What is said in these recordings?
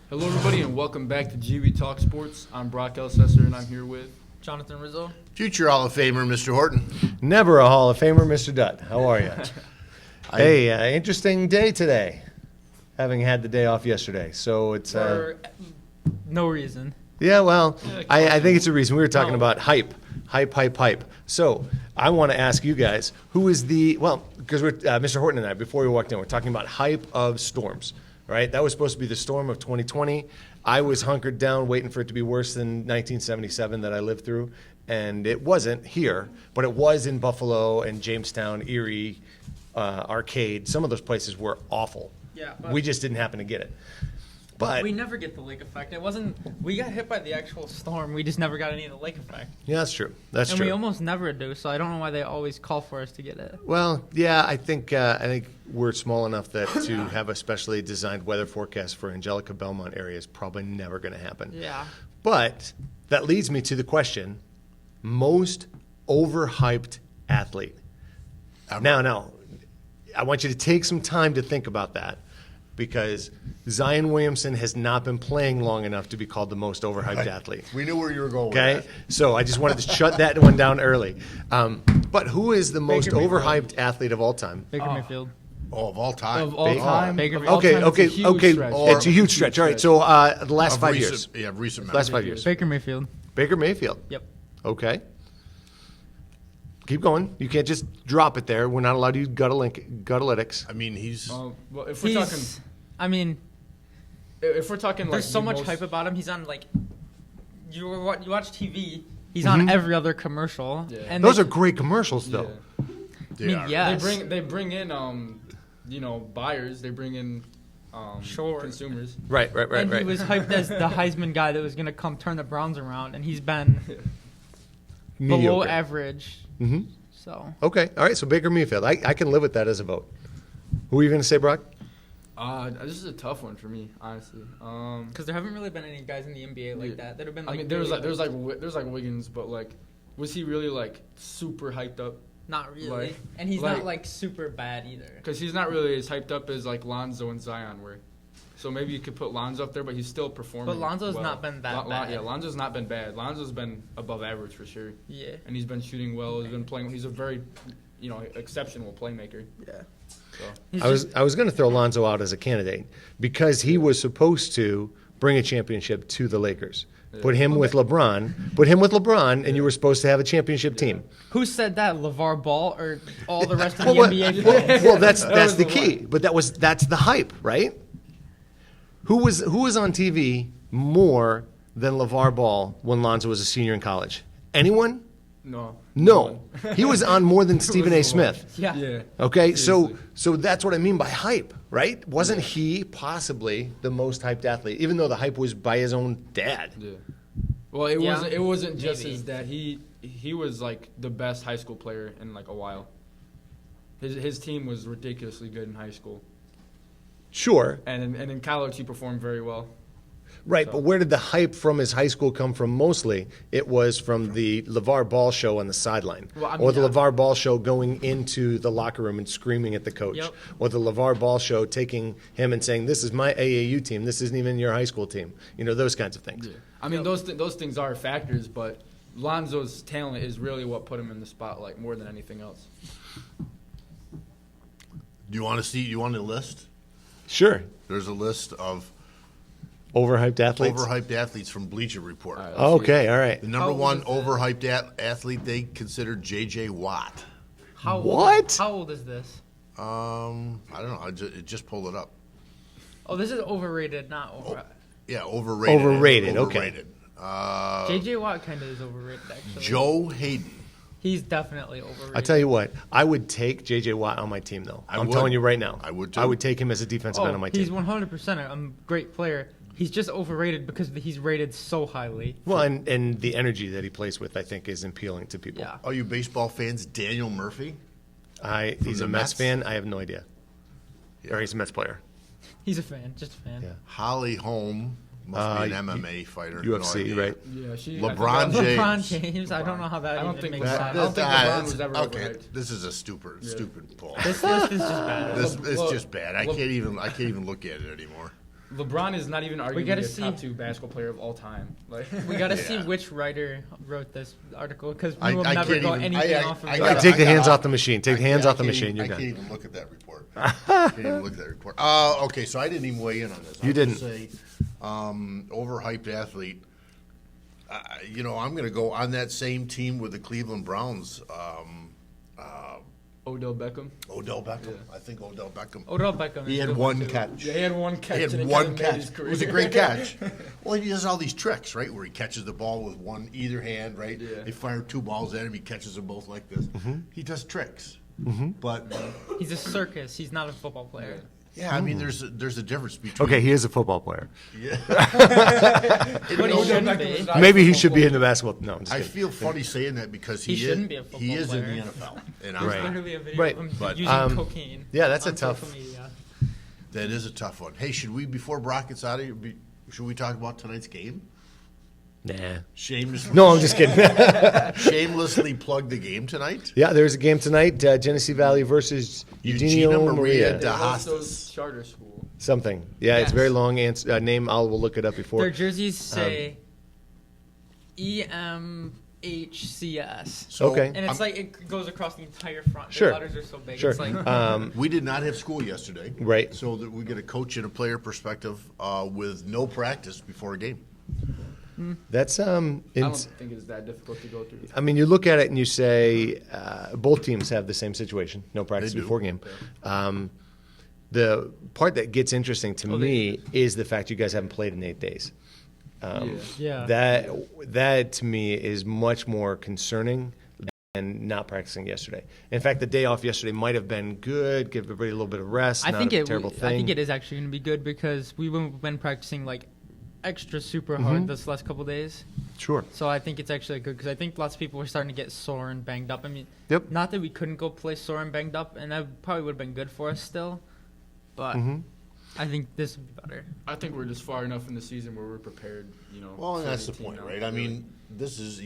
Hello, everybody, and welcome back to GB Talk Sports. I'm Brock Elsesser, and I'm here with Jonathan Rizzo. Future Hall of Famer, Mr. Horton. Never a Hall of Famer, Mr. Dutt. How are you? Hey, interesting day today, having had the day off yesterday. So it's For no reason. yeah, well, Yeah, I think it's a reason. We were talking No. about hype. So I want to ask you guys, who is because we're Mr. Horton and I, before we walked in, we're talking about hype of storms, right? That was supposed to be the storm of 2020. I was hunkered down waiting for it to be worse than 1977 that I lived through, and it wasn't here, but it was in Buffalo and Jamestown, Erie, Arcade. Some of those places were awful. Yeah, but We just didn't happen to get it. But we never get the lake effect. It wasn't. We got hit by the actual storm. We just never got any of the lake effect. yeah, that's true. That's And true. we almost never do. So I don't know why they always call for us to get it. Well, yeah, I think we're small enough that to have a specially designed weather forecast for Angelica Belmont area is probably never going to happen. Yeah. But that leads me to the question: most overhyped athlete. Now, I want you to take some time to think about that, because Zion Williamson has not been playing long enough to be called the most overhyped athlete. We knew where you were going Okay, with that. so I just wanted to shut that one down early. But who is the most Baker Mayfield. overhyped athlete of all time? Baker Mayfield. Oh, of all time. of all Big- time. Baker of all Okay, time, okay, it's a huge okay. stretch. It's a huge stretch. All right, so the last Of 5 recent- years. Yeah, recent Last memory. 5 years. Baker Mayfield. Baker Mayfield. Yep. Okay. Keep going. You can't just drop it there. We're not allowed to use Gutalytics. I mean, he's Well, if we're talking, I mean, if we're talking, like there's so the much most- hype about him. He's on like, you watch TV. He's on every other commercial. Yeah. And Those they- are great commercials, though. Yeah. they I mean, are. yeah. They bring in buyers. They bring in Sure. consumers. Right. And he was hyped as the Heisman guy that was going to come turn the Browns around, and he's been below Mediocre. average. Mm-hmm. So Okay. All right. So Baker Mayfield. I can live with that as a vote. Who are you going to say, Brock? This is a tough one for me, honestly. because there haven't really been any guys in the NBA like Yeah. that have been I like. mean, there's really like Wiggins, but like, was he really like super hyped up? not really, like- and he's like- not like super bad either. Because he's not really as hyped up as like Lonzo and Zion were. So maybe you could put Lonzo up there, but he's still performing. But Lonzo's well. not been that bad. Yeah, Lonzo's not been bad. Lonzo's been above average for sure, Yeah, and he's been shooting well. He's been playing. He's a very, exceptional playmaker. yeah. So He's I was going to throw Lonzo out as a candidate because he was supposed to bring a championship to the Lakers. Put him with LeBron, and you were supposed to have a championship team. who said that? LeVar Ball or all the rest of Well, the what- NBA? well, that's was the the key. But that's the hype, right? Who was on TV more than LeVar Ball when Lonzo was a senior in college? Anyone? no. No. He was on more than Stephen A. was Smith. Yeah. Yeah. Okay, Seriously. so that's what I mean by hype, right? Wasn't he possibly the most hyped athlete, even though the hype was by his own dad? Yeah. Well, it Yeah, wasn't. It wasn't just maybe. his dad. He was like the best high school player in like a while. His team was ridiculously good in high school, Sure, and in college he performed very well. right, but where did the hype from his high school come from mostly? It was from the LeVar Ball show on the sideline, Well, I or mean, the LeVar Ball show going into the locker room and screaming at the coach, Yep. or the LeVar Ball show taking him and saying, "This is my AAU team. This isn't even your high school team." Those kinds of things. I mean, those things are factors, but Lonzo's talent is really what put him in the spotlight more than anything else. Do you want to see? You want a list? Sure, There's a list of overhyped athletes. overhyped athletes from Bleacher Report. All right, let's see. Okay, all right. The number How old one is overhyped athlete they considered J.J. Watt. How What? Old, how old is this? I don't know. It just pulled it up. Oh, this is overrated, not over. Yeah, overrated. Overrated, okay. Overrated. JJ Watt kind of is overrated actually. Joe Hayden. He's definitely overrated. I tell you what, I would take J.J. Watt on my team, though. I I'm would. telling you right now. I would, too. I would take him as a defensive end on my he's team. 100% a great player. He's just overrated because he's rated so highly. Well, and the energy that he plays with, I think, is appealing to people. Yeah. All you baseball fans, Daniel Murphy. He's the a Mets Mets? fan. I have no idea. Or he's a Mets player. He's a fan, just a fan. Yeah. Holly Holm. Must be an MMA fighter. UFC, no idea. right? Yeah, she. LeBron I think James. LeBron James. I don't know how that I don't even think makes LeBron- sense. I don't think LeBron was ever okay. overhyped. This is a stupid poll. This list is just bad. This it's Well, just bad. I can't even look at it anymore. LeBron is not even arguably gotta the see- top 2 basketball player of all time. Like We got to Yeah. see which writer wrote this article because I- we will I never can't go even- anything I- off of I it. gotta- Take the I hands gotta- off the machine. Take the hands off the machine. You're I can't done. even look at that report. Can't even look at that report. Okay, so I didn't even weigh in on this. You I'll didn't. just say, overhyped athlete. I'm going to go on that same team with the Cleveland Browns. Odell Beckham. Odell Beckham. I think Odell Beckham. Odell Beckham. He is had good one too. catch. Yeah, he had one catch. He had and it one kinda made catch. his It career. was a great catch. Well, he does all these tricks, right? Where he catches the ball with either hand, right? Yeah. They fire 2 balls at him. He catches them both like this. He does tricks. But He's a circus. He's not a football player. yeah, I mean, there's a difference between. Okay, he is a football player. But he Odell shouldn't Beckham be. was not a Maybe he football should be player. in the basketball. No, I'm just I kidding. feel funny saying that because He he shouldn't be a football is in player. the NFL, and There's Right. literally a video Right. of him But, using cocaine. yeah, that's a on tough- social media. that is a tough one. Hey, should we before Brock gets out of here? Should we talk about tonight's game? Nah. Shamelessly, No, I'm just kidding. shamelessly plug the game tonight. Yeah, there's a game tonight. Genesee Valley versus Eugenio Maria. de Hostos Hostos. charter school. Something. Yeah, it's a Yes. very long name. We'll look it up before. Their jerseys say EMHCS. So, Okay. And it's like it goes across the entire front. Sure. The letters are so big. Sure. It's like we did not have school yesterday, Right. So that we get a coach and a player perspective with no practice before a game. That's I don't think it's that difficult to go through. I mean, you look at it and you say both teams have the same situation: no practice They do. before game. The part that gets interesting to me is the fact you guys haven't played in 8 days. Yeah. That to me is much more concerning than not practicing yesterday. In fact, the day off yesterday might have been good, give everybody a little bit of rest. I not think a terrible thing. I think it is actually going to be good because we've been practicing like extra super hard this last couple days. Sure. So I think it's actually good because I think lots of people were starting to get sore and banged up. I mean, Yep. not that we couldn't go play sore and banged up, and that probably would have been good for us still. But I think this would be better. I think we're just far enough in the season where we're prepared. Well, and for that's the 18 point, now. right? I mean, this is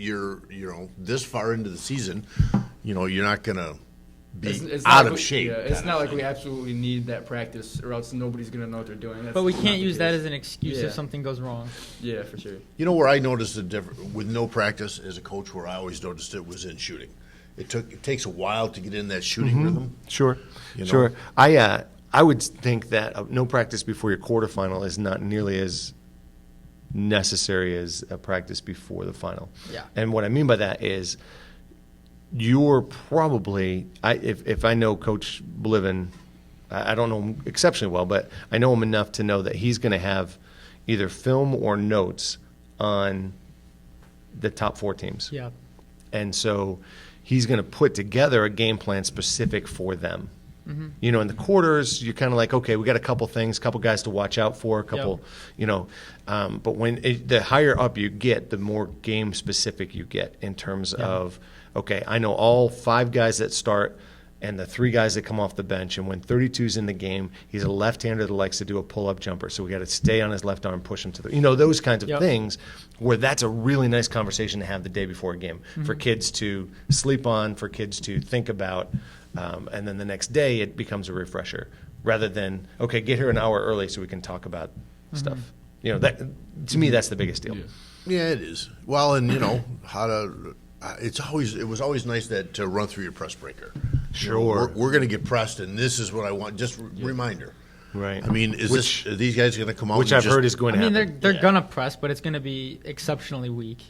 this far into the season, you're not gonna be It's out not of like- shape. Yeah, it's kind not of like we thing. absolutely need that practice, or else nobody's gonna know what they're doing. That's But we not can't the use that case. as an excuse Yeah. if something goes wrong. Yeah, for sure. You know where I noticed the difference with no practice as a coach, where I always noticed it was in shooting. It takes a while to get in that shooting rhythm. Sure. You know? Sure. I would think that no practice before your quarterfinal is not nearly as necessary as a practice before the final. Yeah. And what I mean by that is you're probably, if I know Coach Bliven, I don't know him exceptionally well, but I know him enough to know that he's going to have either film or notes on the top 4 teams. Yeah. And so he's going to put together a game plan specific for them. In the quarters, you're kind of like, okay, we got a couple things, couple guys to watch out for, a couple, but when the higher up you get, the more game specific you get in terms of, okay, I know all 5 guys that start and the 3 guys that come off the bench. And when 32's in the game, he's a left-hander that likes to do a pull-up jumper. So we got to stay on his left arm, push him to the, those kinds of Yep. things where that's a really nice conversation to have the day before a game for kids to sleep on, for kids to think about. And then the next day it becomes a refresher rather than, okay, get here an hour early so we can talk about stuff. That to me, that's the biggest deal. Yeah. Yeah, it is. Well, and how to. It was always nice to run through your press breaker. Sure. We're going to get pressed, and this is what I want. Just reminder. Right. I mean, are these guys going to come out? Which and I've just- heard is going I to mean, happen. they're gonna press, but it's gonna be exceptionally weak.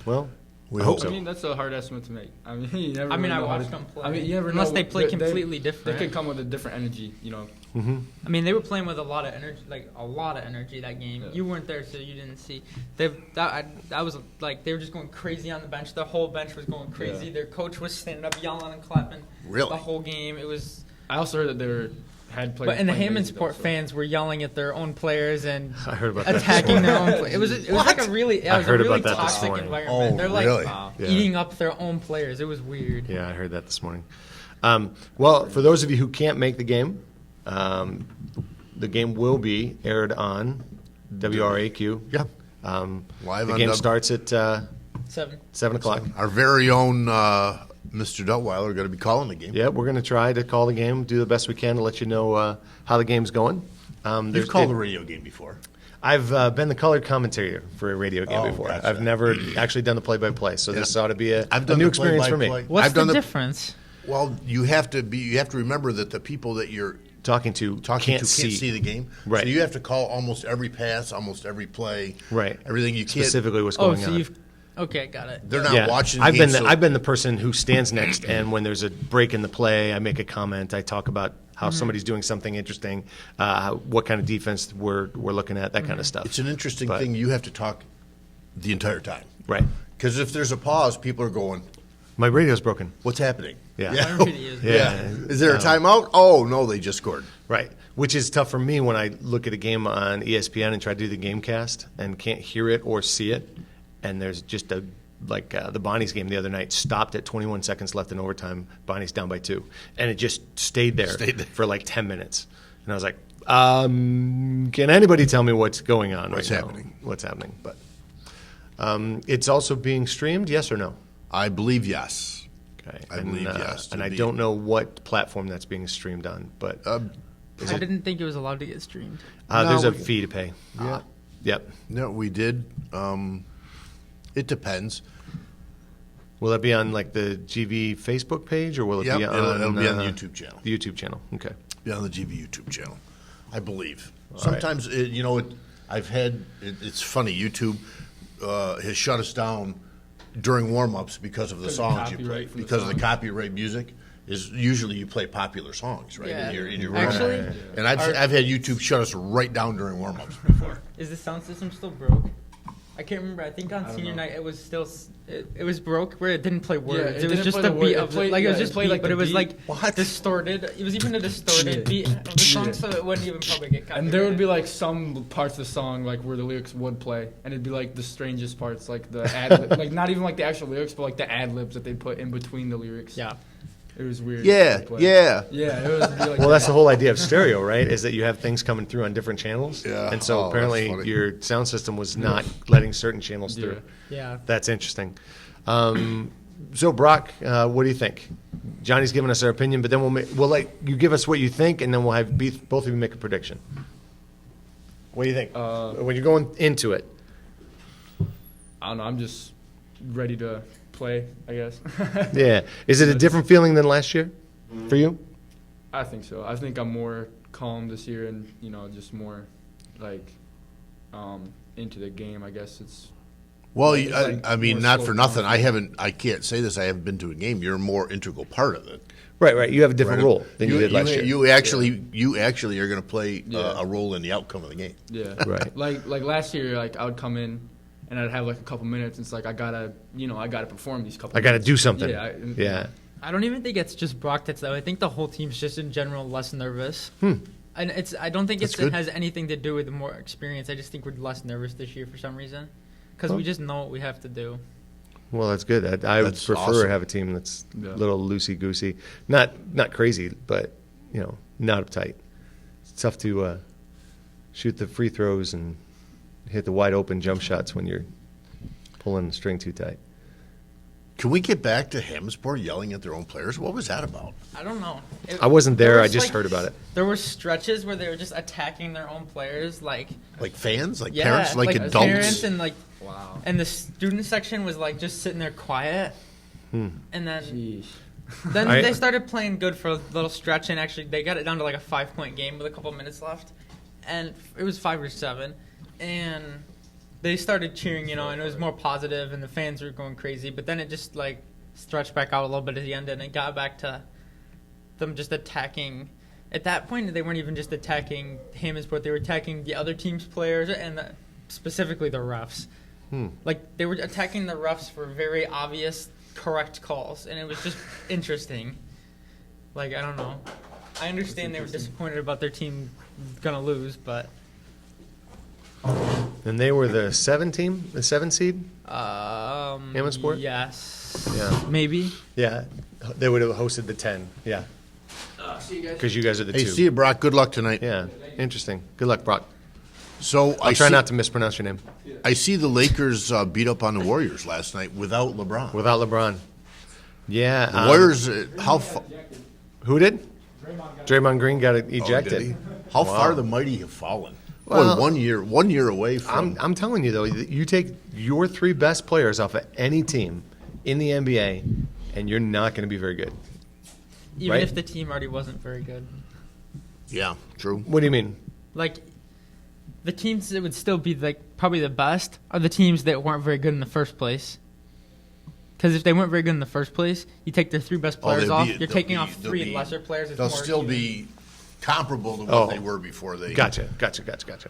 Well, We I hope hope so. I mean, that's a hard estimate to make. I mean, you never I mean, really I know how watched to- them play. I mean, you never Unless know. they play completely different. They could come with a different energy, I mean, they were playing with a lot of energy, that game. Yeah. You weren't there, so you didn't see. That was like they were just going crazy on the bench. The whole bench was going crazy. Yeah. Their coach was standing up, yelling and clapping. Really? The whole game. It was. I also heard that had players. But and the playing Hammond lazy, Sport though, so- fans were yelling at their own players and I heard about that this attacking their morning. own. It was like a really. It I was heard a really about that this toxic morning. environment. Oh, They're like really? Wow. Yeah. eating up their own players. It was weird. Yeah, I heard that this morning. Well, for those of you who can't make the game, the game will be aired on WRAQ. Yeah. The Live on game W- starts at 7 o'clock. Our very own Mr. Duttweiler going to be calling the game. Yeah, we're going to try to call the game, do the best we can to let you know how the game's going. You've called a radio game before. I've been the colored commentator for a radio game Oh, before. gotcha. I've never actually done the play-by-play, so this ought to be a I've done new the experience for me. play-by-play. What's I've done the the- difference? Well, you have to remember that the people that you're Talking to can't see the game. Right. So you have to call almost every pass, almost every play. Right. Everything you can't. specifically what's Oh, going so on. you've okay, got it. They're not watching. I've the been game, I've been the person who stands next, and when there's a break in the play, I make a comment. I talk about how somebody's doing something interesting, what kind of defense we're looking at, that kind of stuff. It's an interesting But- thing. You have to talk the entire time. Right. Because if there's a pause, people are going, My radio's broken. "What's happening?" Yeah. Mine really is. Yeah. Is there a timeout? Oh no, they just scored. Right. Which is tough for me when I look at a game on ESPN and try to do the game cast and can't hear it or see it. And there's just the Bonnie's game the other night stopped at 21 seconds left in overtime. Bonnie's down by 2. And it just stayed there for like 10 minutes. And I was like, can anybody tell me what's going on What's right happening? now? What's happening? But it's also being streamed, yes or no? I believe yes. Okay. I believe yes. And I It'll be- don't know what platform that's being streamed on, but I didn't think it was allowed to get streamed. there's No, a we- fee to pay. Yeah. Yep. No, we did. It depends. Will that be on like the GV Facebook page, or will it Yep, be on? it'll be on the YouTube channel. The YouTube channel. Okay. Be on the GV YouTube channel, I believe. right. Sometimes it's funny. YouTube has shut us down during warm-ups because of the Because of songs you play. copyright from the Because of the song. copyright music is usually you play popular songs, right? Yeah. In your Actually, warm-up. And I've had YouTube shut us right down during warm-ups before. is the sound system still broke? I can't remember. I think on senior night it was still it was broke where it didn't play words. it it was didn't just play the the beat word- of it played- like it was yeah, it just played beat, like but the it was beat. like What? distorted. It was even a distorted beat of the song, so it wouldn't even probably get copyrighted. And there would be like some parts of the song like where the lyrics would play, and it'd be like the strangest parts, like the ad, like not even like the actual lyrics, but like the ad libs that they put in between the lyrics. yeah. It was weird. Yeah, to play. yeah. Yeah, it was be like Well, that's the whole idea of stereo, right? Is that you have things coming through on different channels. Yeah. And so Oh, apparently that's funny. your sound system was not letting certain channels through. Yeah. That's interesting. So Brock, what do you think? Johnny's giving us our opinion, but then we'll let you give us what you think, and then we'll have both of you make a prediction. What do you think when you're going into it? I don't know. I'm just ready to play, I guess. Yeah. Is it a different feeling than last year for you? I think so. I think I'm more calm this year, and just more like into the game. I guess it's. Well, It's like I mean, more not slow for nothing. down. I can't say this. I haven't been to a game. You're a more integral part of it. Right. You have a different Right? role than you did last year. You actually are going to play Yeah. a role in the outcome of the game. Yeah. Right. Like last year, like I would come in, and I'd have like a couple minutes. And it's like I gotta perform these couple. I got to minutes. do something. Yeah. Yeah. I don't even think it's just Brock that's though. I think the whole team's just in general less nervous. And I don't think That's it good. has anything to do with the more experience. I just think we're less nervous this year for some reason. Because we just know what we have to do. Well, that's good. I would That's prefer awesome. to have a team that's a Yeah. little loosey goosey, not crazy, but not uptight. It's tough to shoot the free throws and hit the wide open jump shots when you're pulling the string too tight. Can we get back to Hammondsport yelling at their own players? What was that about? I don't know. I wasn't there. I was, just heard about it. There were stretches where they were just attacking their own players, like Like fans, like yeah, parents, like adults. parents, and like, Wow. and the student section was like just sitting there quiet, and then Jeez. they started playing good for a little stretch, and actually they got it down to like a 5-point game with a couple minutes left, and it was 5 or 7, and they started cheering, and it was more positive, and the fans were going crazy, but then it just like stretched back out a little bit at the end, and it got back to them just attacking. At that point, they weren't even just attacking Hammondsport; they were attacking the other team's players and specifically the refs. Like they were attacking the refs for very obvious correct calls, and it was just interesting. Like I don't know. I understand they were disappointed about their team gonna lose, but And they were the 7 seed. Hammondsport. Yes. Yeah. Maybe. Yeah, they would have hosted the 10. Yeah, See you guys. because you guys are the Hey, 2. see you, Brock. Good luck tonight. Yeah, interesting. Good luck, Brock. So I'll try not to mispronounce your name. I see the Lakers beat up on the Warriors last night without LeBron. Without LeBron. Yeah. The Warriors, Who did? Draymond Green got ejected. did he? How far the mighty have fallen. Well, Boy, one year away from. I'm telling you, though, that you take your 3 best players off of any team in the NBA, and you're not going to be very good. Even Right? if the team already wasn't very good. Yeah, true. What do you mean? Like, the teams that would still be like probably the best are the teams that weren't very good in the first place. Because if they weren't very good in the first place, you take their 3 best players off. You're taking off 3 lesser players. It's They'll more still even. be comparable to what Oh. they were before they. Gotcha.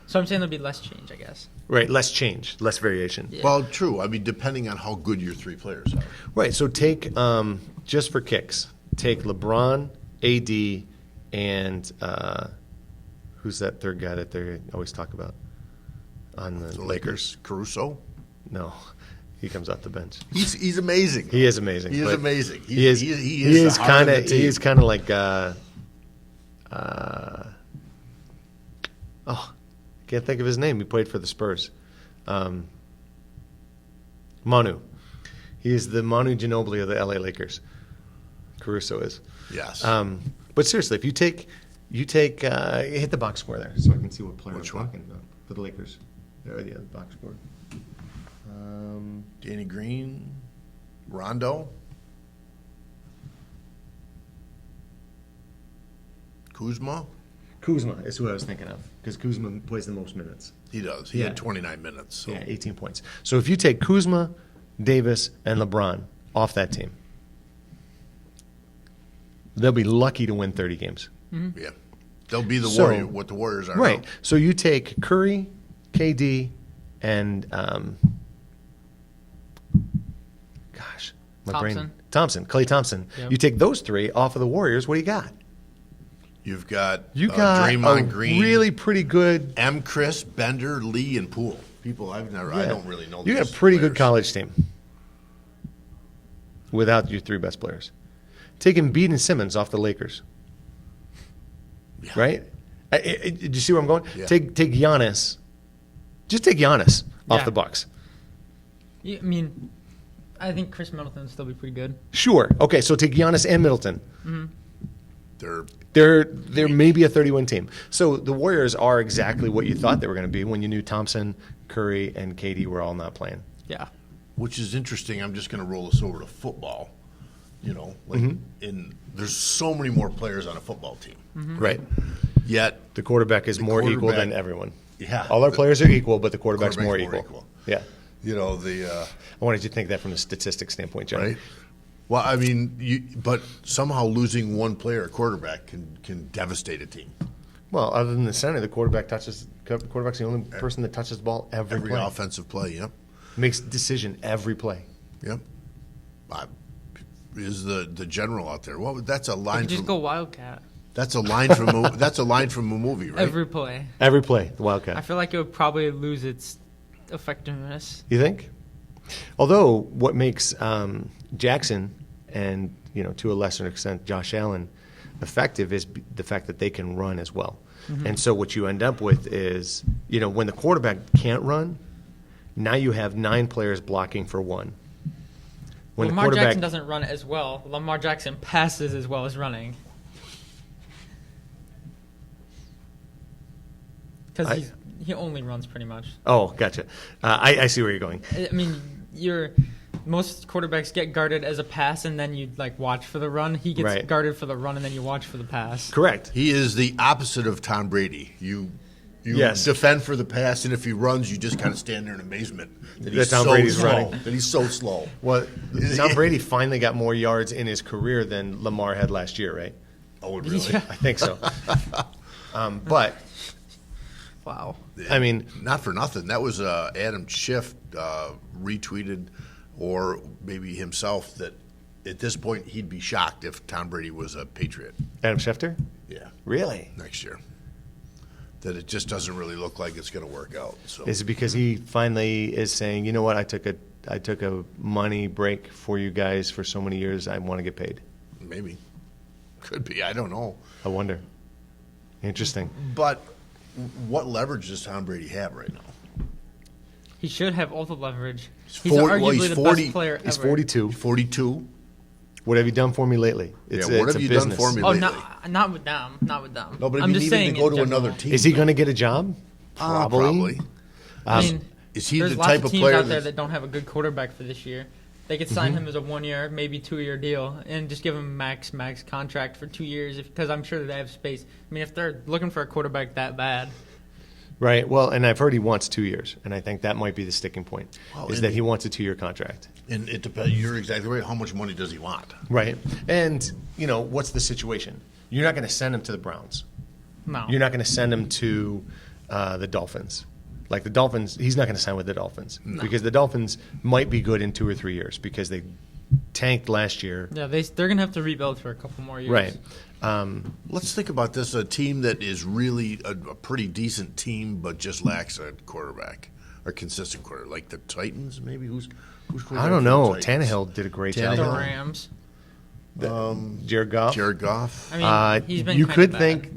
So I'm saying there'll be less change, I guess. Right, less change, less variation. Yeah. Well, true. I mean, depending on how good your 3 players are. Right, so take, just for kicks, take LeBron, AD, and who's that third guy that they always talk about on the The Lakers? Caruso. No, he comes off the bench. He's amazing. He is amazing. He is but amazing. He is. He He is is the heart of kind the of. team. He is kind of like. Can't think of his name. He played for the Spurs. Manu. He is the Manu Ginobili of the LA Lakers. Caruso is. Yes. But seriously, if you take, hit the box score there so I can see what player Which I'm one? talking about for the Lakers. There, yeah, the box score. Danny Green, Rondo, Kuzma. Kuzma is who I was thinking of because Kuzma plays the most minutes. He does. He Yeah. had 29 minutes. So. Yeah, 18 points. So if you take Kuzma, Davis, and LeBron off that team, they'll be lucky to win 30 games. Yeah. They'll be the So- Warrior, what the Warriors are Right. now. So you take Curry, KD, and my brain. Thompson. Klay Thompson. Yep. You take those 3 off of the Warriors. What do you got? You've got, You got Draymond a Green, really pretty good. M. Chris, Bender, Lee, and Poole. People I don't really know. You got these a pretty good players. college team without your 3 best players. Take Embiid and Simmons off the Lakers. Yeah. Right? Did you see where I'm going? Yeah. Take Giannis. Just take Giannis off Yeah. the Bucks. I mean, I think Chris Middleton would still be pretty good. Sure. Okay, so take Giannis and Middleton. They're They're maybe a 30-win team. So the Warriors are exactly what you thought they were going to be when you knew Thompson, Curry, and KD were all not playing. Yeah. which is interesting. I'm just going to roll this over to football. You know, like there's so many more players on a football team. Right. Yet The quarterback is The more equal quarterback- than everyone. Yeah. All our players are equal, but the quarterback's more quarterback's equal. more equal. Yeah. you know the I wanted you to think that from a statistics standpoint, John. right. Well, I mean, but somehow losing one player, a quarterback, can devastate a team. Well, other than the center, the quarterback's the only person that touches the ball every play. Offensive play. Yep. Makes decision every play. Yep. Is the general out there? Well, that's a You line could just from go Wildcat that's a line from that's a line from a movie, right? every play. Every play, the I Wildcat. feel like it would probably lose its effectiveness. You think? Although what makes Jackson and to a lesser extent Josh Allen effective is the fact that they can run as well. And so what you end up with is when the quarterback can't run, now you have 9 players blocking for 1. When Lamar Jackson doesn't run as well. Lamar Jackson passes as well as running. Because he only runs pretty much. Oh, gotcha. I see where you're going. I mean, most quarterbacks get guarded as a pass, and then you watch for the run. He gets Right. guarded for the run, and then you watch for the pass. Correct. He is the opposite of Tom Brady. You Yes. defend for the pass, and if he runs, you just kind of stand there in amazement that he's Tom so Brady's slow. running. That he's so slow. Well, Tom Brady finally got more yards in his career than Lamar had last year, right? Oh, really? Yeah. I think so. But Wow. I mean, Not for nothing. That was Adam Schiff retweeted, or maybe himself, that at this point he'd be shocked if Tom Brady was a Patriot. Adam Schefter? Yeah, Really? next year. That it just doesn't really look like it's going to work out. So Is it because he finally is saying, you know what, I took a money break for you guys for so many years, I want to get paid? maybe, could be. I don't know. I wonder. Interesting. But what leverage does Tom Brady have right now? He should have all the leverage. He's 40 arguably he's the 40 best player He's ever. 42. He's 42. What have you done for me lately? What have a you business. done for me Oh, lately? not with them. Not with them. No, but I'm I mean, just even saying to go in to another general. team. Is he going to get a job? Probably. I mean, Is he there's the lots type of of teams player out there that's- that don't have a good quarterback for this year. They could sign him as a 1-year, maybe 2-year deal, and just give him max contract for 2 years because I'm sure they have space. I mean, if they're looking for a quarterback that bad, Right. Well, and I've heard he wants 2 years, and I think that might be the sticking point, Well, is and that he wants a 2-year contract. And it depends. You're exactly right. How much money does he want? Right. And, what's the situation? You're not going to send him to the Browns. no. You're not going to send him to the Dolphins. Like the Dolphins, he's not going to sign with the Dolphins because the Dolphins might be good in 2 or 3 years because they tanked last year. Yeah, they're going to have to rebuild for a couple more years. Right. Let's think about this: a team that is really a pretty decent team, but just lacks a quarterback, a consistent quarterback, like the Titans, maybe. Who's quarterback I don't for know. the Titans? Tannehill did a great The job. Rams. Jared Goff. Jared Goff. I mean, he's been you kinda could bad. think,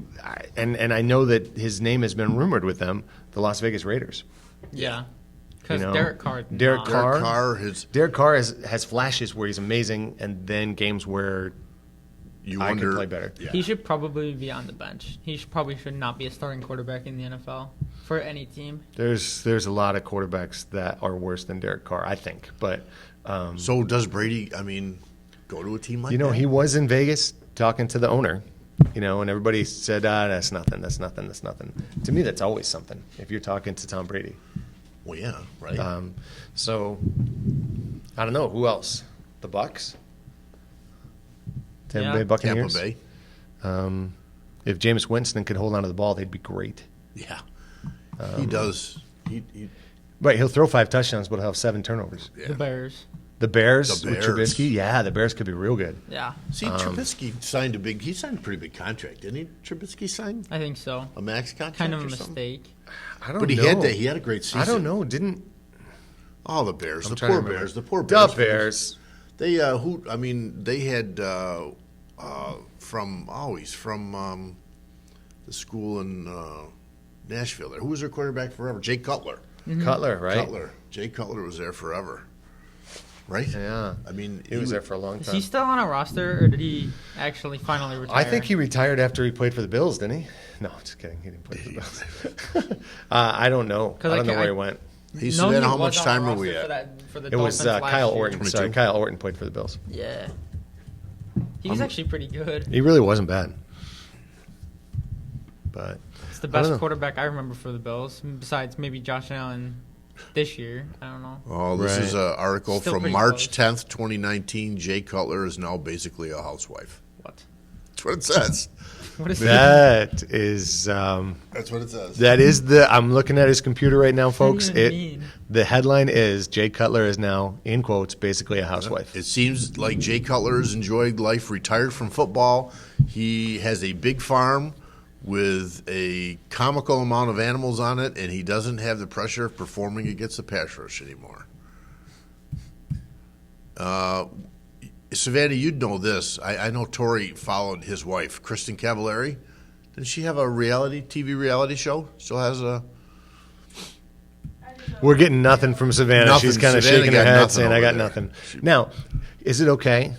and I know that his name has been rumored with them, the Las Vegas Raiders. Yeah. Because You know, Derek Carr. Derek Carr. Derek Carr has. Derek Carr has flashes where he's amazing, and then games where You I wonder. could play better. Yeah. He should probably be on the bench. Probably should not be a starting quarterback in the NFL for any team. there's a lot of quarterbacks that are worse than Derek Carr, I think. But So does Brady? I mean, go to a team like that? he was in Vegas talking to the owner, and everybody said, that's nothing, that's nothing, that's nothing. To me, that's always something if you're talking to Tom Brady. Well, yeah, right. So I don't know who else. The Bucks, Tampa Yeah. Bay Buccaneers. Tampa Bay. If Jameis Winston could hold on to the ball, they'd be great. Yeah, he does. He Right, he'll throw 5 touchdowns, but he'll have 7 turnovers. yeah. The Bears. The Bears, The with Bears. Trubisky, yeah, the Bears could be real good. Yeah, See, Trubisky signed he signed a pretty big contract, didn't he? Trubisky signed I think so. a max contract, Kind of a or something? mistake. I don't But he know. had a great season. I don't know. Didn't Oh, the Bears, I'm the trying to poor remember. Bears, the poor Bears. The Bears. They they had from the school in Nashville. There, who was their quarterback forever? Jay Cutler. Cutler, right? Cutler. Jay Cutler was there forever. Right? Yeah. I mean, He was there for a long Is time. he still on a roster, or did he actually finally retire? I think he retired after he played for the Bills, didn't he? No, just kidding. He didn't play for the Bills. I don't know. I 'Cause don't know where he went. He's No, Savannah, he how was much on time the are we roster at? for the It was Dolphins last Kyle year. Orton. 22? Sorry, Kyle Orton played for the Bills. Yeah. He was actually pretty good. He really wasn't bad. But It's the I don't best know. quarterback I remember for the Bills, besides maybe Josh Allen this year. I don't know. Oh, this Right. is an article Still from pretty March close. 10th, 2019. Jay Cutler is now basically a housewife. What? That's what it says. What is that is That's what it says. that is the. I'm looking at his computer right now, folks. What do you mean? The headline is Jay Cutler is now, in quotes, basically a housewife. It seems like Jay Cutler has enjoyed life, retired from football. He has a big farm with a comical amount of animals on it, and he doesn't have the pressure of performing against the pass rush anymore. Savannah, you'd know this. I know Tori followed his wife, Kristen Cavallari. Didn't she have a TV reality show? Still has a... We're getting nothing from Savannah. Nothing. She's kind of Savannah shaking her got head, nothing saying, "I over got there." nothing." Now, is it okay?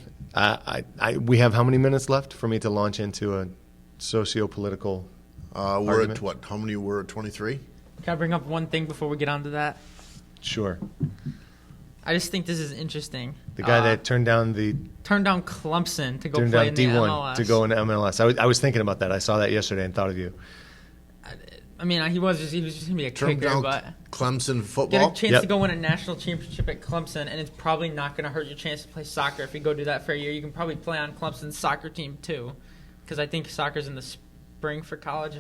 We have how many minutes left for me to launch into a socio-political? We're Argument? at what? How many were at 23? Can I bring up one thing before we get on to that? Sure. I just think this is interesting. The guy that turned down Clemson to go turned play down in the D1 MLS. to go into MLS. I was thinking about that. I saw that yesterday and thought of you. I mean, he was just gonna be a Turned kicker, down but Clemson get football? a chance Yep. to go win a national championship at Clemson, and it's probably not going to hurt your chance to play soccer if you go do that for a year. You can probably play on Clemson's soccer team too, because I think soccer's in the spring for college.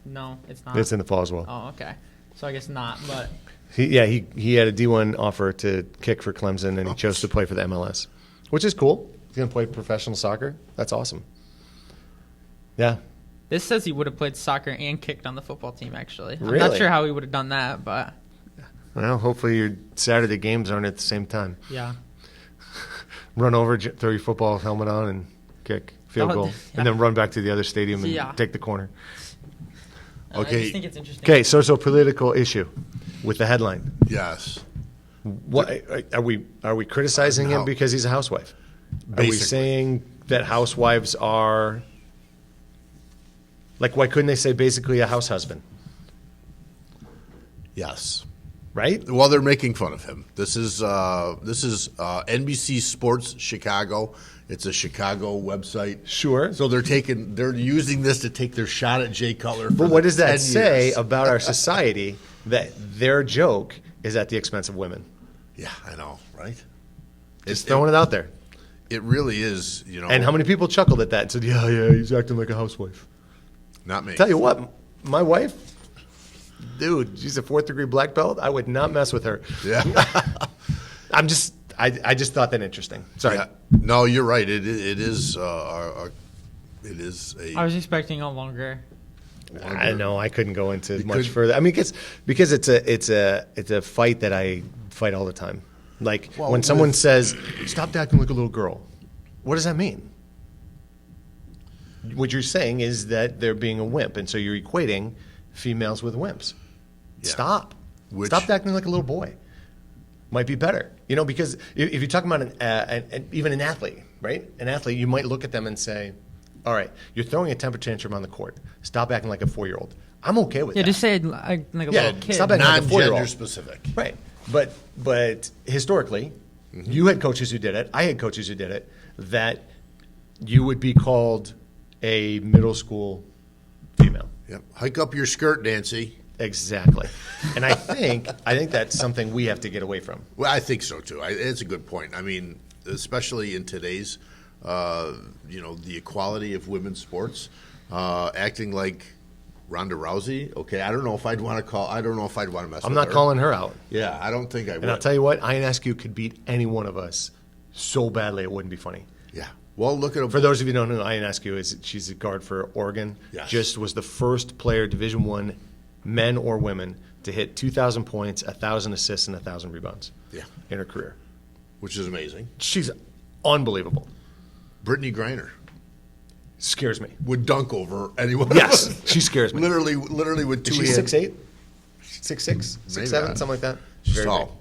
No, it's not. It's in the fall as well. Oh, okay. So I guess not, but He had a D1 offer to kick for Clemson, and he chose to play for the MLS, which is cool. He's going to play professional soccer. That's awesome. Yeah. this says he would have played soccer and kicked on the football team. Actually, I'm Really? not sure how he would have done that, but Well, hopefully your Saturday games aren't at the same time. yeah. Run over, throw your football helmet on, and kick field Oh, goal, yeah. and then run back to the other stadium and Yeah. take the corner. I Okay. just think it's interesting. Okay, socio-political issue with the headline. Yes. What are we criticizing him No. because he's a housewife? Are we Basically. saying that housewives are like? Why couldn't they say basically a house husband? Yes. Right? Well, they're making fun of him. This is NBC Sports Chicago. It's a Chicago website. Sure. So they're using this to take their shot at Jay Cutler. For But what does that 10 say years. about our society that their joke is at the expense of women? Yeah, I know, right? Just throwing it out there. It really is, you know. And how many people chuckled at that and said, yeah, he's acting like a housewife. Not me. Tell you what, my wife, dude, she's a 4th degree black belt. I would not mess with her. Yeah. I just thought that interesting. Sorry. Yeah. No, you're right. It is. It is a. I was expecting a longer. I know I couldn't go into You much couldn't? further. I mean, because it's a fight that I fight all the time. Like Well, when someone with- says, "Stop acting like a little girl," what does that mean? What you're saying is that they're being a wimp, and so you're equating females with wimps. Yeah. Stop. Which- Stop acting like a little boy. Might be better, because if you're talking about even an athlete, right? An athlete, you might look at them and say, "All right, you're throwing a temper tantrum on the court. Stop acting like a 4-year-old." I'm okay with Yeah, that. just say it like a Yeah, little kid. stop acting like a 4-year-old. Non-gender specific. Right. But historically, you had coaches who did it. I had coaches who did it. That you would be called a middle school female. Yep. Hike up your skirt, Nancy. Exactly. And I think that's something we have to get away from. Well, I think so too. It's a good point. I mean, especially in today's, the equality of women's sports, acting like Ronda Rousey. Okay, I don't know if I'd want to mess. I'm with not her. calling her out. Yeah, I don't think I would. And I'll tell you what, Ionescu could beat any one of us so badly it wouldn't be funny. Yeah. Well, look at him. For those of you who don't know, Ionescu she's a guard for Oregon. Yes. Just was the first player, Division I, men or women, to hit 2,000 points, 1,000 assists, and 1,000 rebounds. Yeah. In her career. Which is amazing. She's unbelievable. Brittany Griner Scares me. would dunk over anyone. Yes, she scares me. literally with two Is she hands. 6'8"? 6'6"? Maybe 6'7", not. something like that? She's Very tall. big.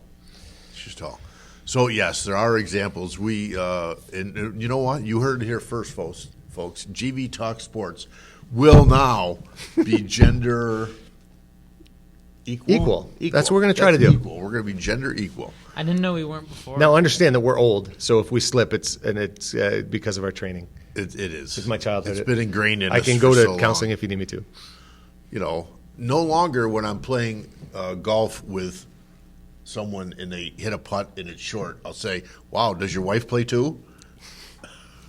She's tall. So yes, there are examples. And you know what? You heard it here first, folks. GV Talk Sports will now be gender equal. That's what we're gonna try to That's do. Equal. We're going to be gender equal. I didn't know we weren't before. Now, understand that we're old, so if we slip, it's because of our training. It is. It's my childhood. It's been ingrained in I us can for go to so counseling long. if you need me to. No longer when I'm playing golf with someone and they hit a putt and it's short, I'll say, "Wow, does your wife play too?"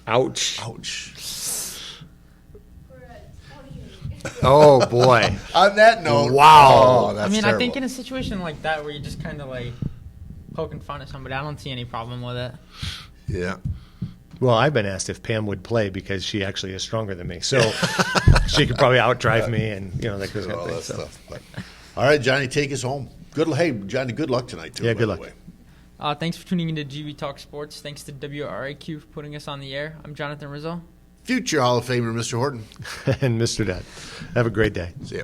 Ouch. Ouch. Oh, boy. On that note, Wow. oh, that's I mean, terrible. I think in a situation like that where you're just kind of like poking fun at somebody, I don't see any problem with it. Yeah. Well, I've been asked if Pam would play because she actually is stronger than me. So she could probably outdrive me and, that kind of All thing. that So. stuff. But, all right, Johnny, take us home. Hey, Johnny, good luck tonight, too. Yeah, by good the luck. way. Thanks for tuning into GV Talk Sports. Thanks to WRIQ for putting us on the air. I'm Jonathan Rizzo. Future Hall of Famer, Mr. Horton. And Mr. Dad, have a great day. See ya.